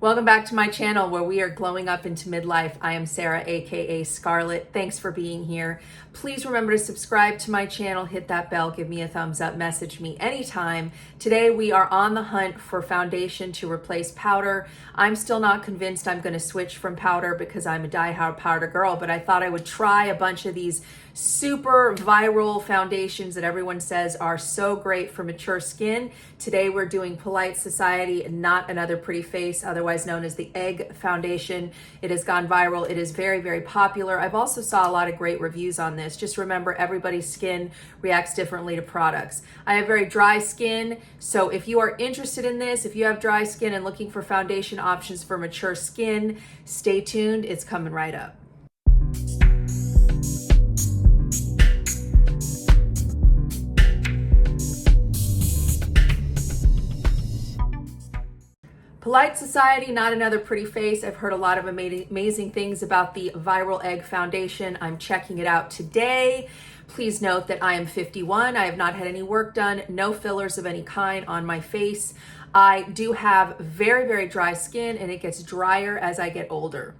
Welcome back to my channel where we are glowing up into midlife. I am Sarah, aka Scarlett. Thanks for being here. Please remember to subscribe to my channel, hit that bell, give me a thumbs up, message me anytime. Today we are on the hunt for foundation to replace powder. I'm still not convinced I'm going to switch from powder because I'm a die-hard powder girl, but I thought I would try a bunch of these super viral foundations that everyone says are so great for mature skin. Today we're doing Polite Society, Not Another Pretty Face, otherwise known as the Egg Foundation. It has gone viral. It is very, very popular. I've also saw a lot of great reviews on this. Just remember, everybody's skin reacts differently to products. I have very dry skin, so if you are interested in this, if you have dry skin and looking for foundation options for mature skin, stay tuned. It's coming right up. Polite Society, Not Another Pretty Face. I've heard a lot of amazing things about the Viral Egg Foundation. I'm checking it out today. Please note that I am 51. I have not had any work done, no fillers of any kind on my face. I do have very, very dry skin, and it gets drier as I get older.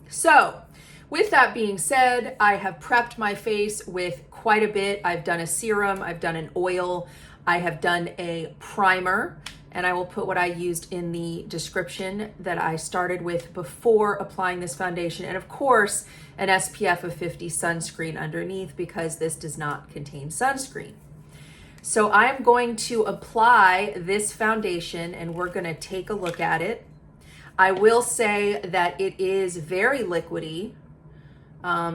So, with that being said, I have prepped my face with quite a bit. I've done a serum, I've done an oil, I have done a primer, and I will put what I used in the description that I started with before applying this foundation. And of course, an SPF of 50 sunscreen underneath because this does not contain sunscreen. So I'm going to apply this foundation and we're gonna take a look at it. I will say that it is very liquidy.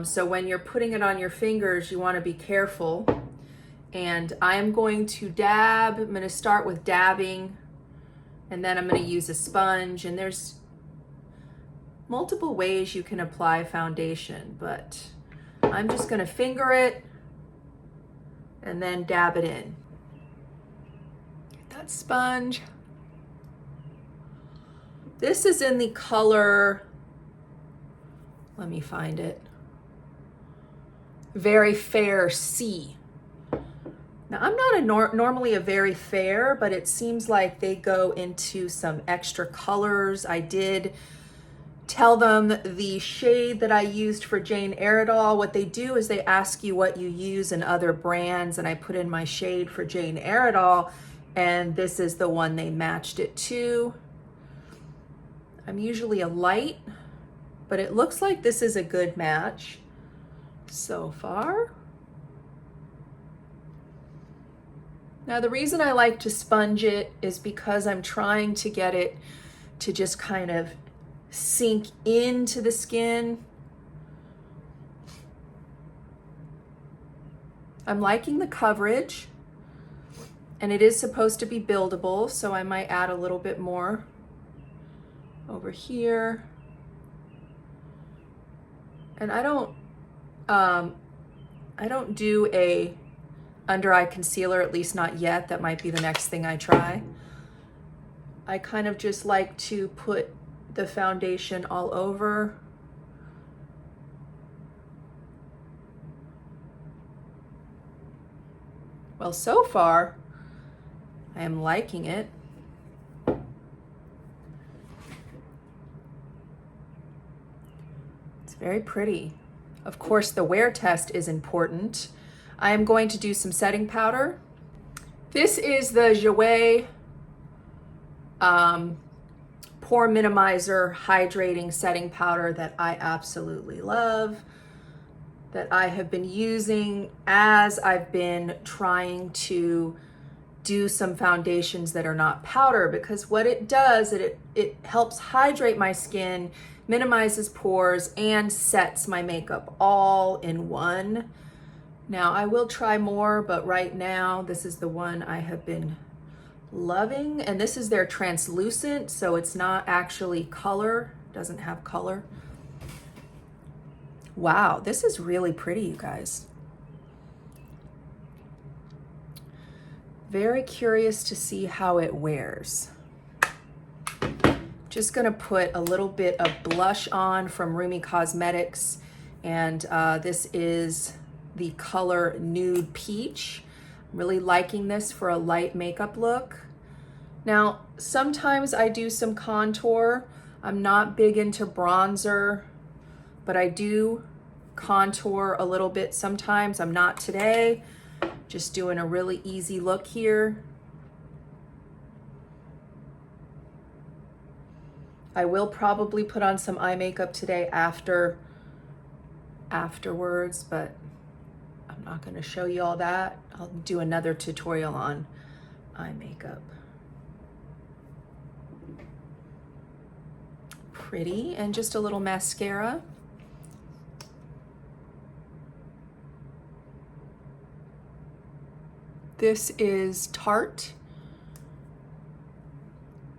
So when you're putting it on your fingers, you wanna be careful. And I'm going to dab. I'm gonna start with dabbing, and then I'm going to use a sponge, and there's multiple ways you can apply foundation, but I'm just going to finger it and then dab it in. Get that sponge. This is in the color, let me find it, Very Fair C. Now, I'm not normally a very fair, but it seems like they go into some extra colors. I did tell them the shade that I used for Jane Iredale. What they do is they ask you what you use in other brands, and I put in my shade for Jane Iredale, and this is the one they matched it to. I'm usually a light, but it looks like this is a good match so far. Now, the reason I like to sponge it is because I'm trying to get it to just kind of sink into the skin. I'm liking the coverage, and it is supposed to be buildable, so I might add a little bit more over here. And I don't do a under eye concealer, at least not yet. That might be the next thing I try. I kind of just like to put the foundation all over. Well, so far, I am liking it. It's very pretty. Of course, the wear test is important. I am going to do some setting powder. This is the Jouer Pore Minimizer Hydrating Setting Powder that I absolutely love, that I have been using as I've been trying to do some foundations that are not powder, because what it does, it helps hydrate my skin, minimizes pores, and sets my makeup all in one. Now, I will try more, but right now, this is the one I have been loving. And this is their translucent, so it's not actually color, doesn't have color. Wow, this is really pretty, you guys. Very curious to see how it wears. Just gonna put a little bit of blush on from Rumi Cosmetics, and this is the color Nude Peach. I'm really liking this for a light makeup look. Now, sometimes I do some contour. I'm not big into bronzer, but I do contour a little bit sometimes. I'm not today. Just doing a really easy look here. I will probably put on some eye makeup today afterwards, but I'm not going to show you all that. I'll do another tutorial on eye makeup. Pretty, and just a little mascara. This is Tarte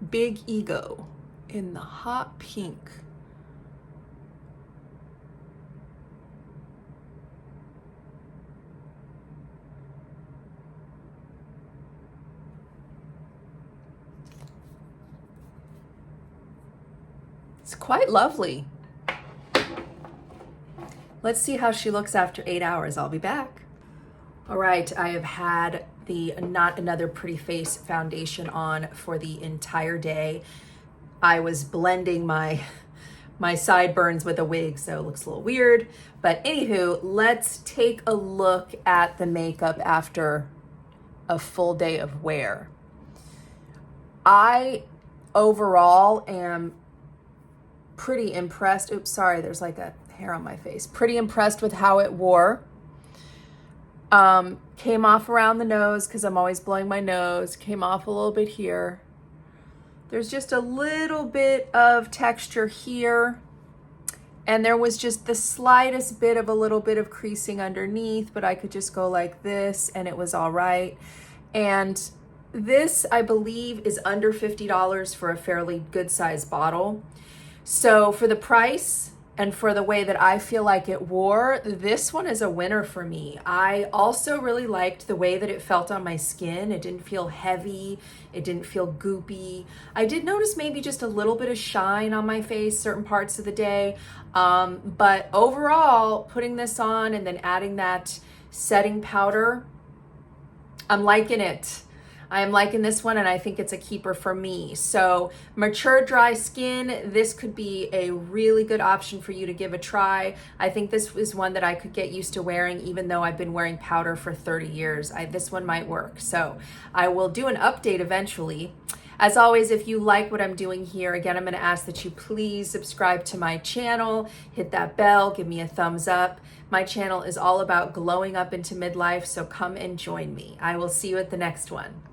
Big Ego in the hot pink. It's quite lovely. Let's see how she looks after 8 hours. I'll be back. All right, I have had the Not Another Pretty Face foundation on for the entire day. I was blending my sideburns with a wig, so it looks a little weird. But anywho, let's take a look at the makeup after a full day of wear. I overall am pretty impressed. Oops, sorry, there's like a hair on my face. Pretty impressed with how it wore. Came off around the nose because I'm always blowing my nose. Came off a little bit here. There's just a little bit of texture here. And there was just the slightest bit of a little bit of creasing underneath, but I could just go like this and it was all right. And this, I believe, is under $50 for a fairly good size bottle. So for the price and for the way that I feel like it wore, this one is a winner for me. I also really liked the way that it felt on my skin. It didn't feel heavy. It didn't feel goopy. I did notice maybe just a little bit of shine on my face certain parts of the day. But overall, putting this on and then adding that setting powder, I'm liking it. I am liking this one, and I think it's a keeper for me. So mature dry skin, this could be a really good option for you to give a try. I think this is one that I could get used to wearing, even though I've been wearing powder for 30 years. This one might work. So I will do an update eventually. As always, if you like what I'm doing here, again, I'm going to ask that you please subscribe to my channel, hit that bell, give me a thumbs up. My channel is all about glowing up into midlife, so come and join me. I will see you at the next one.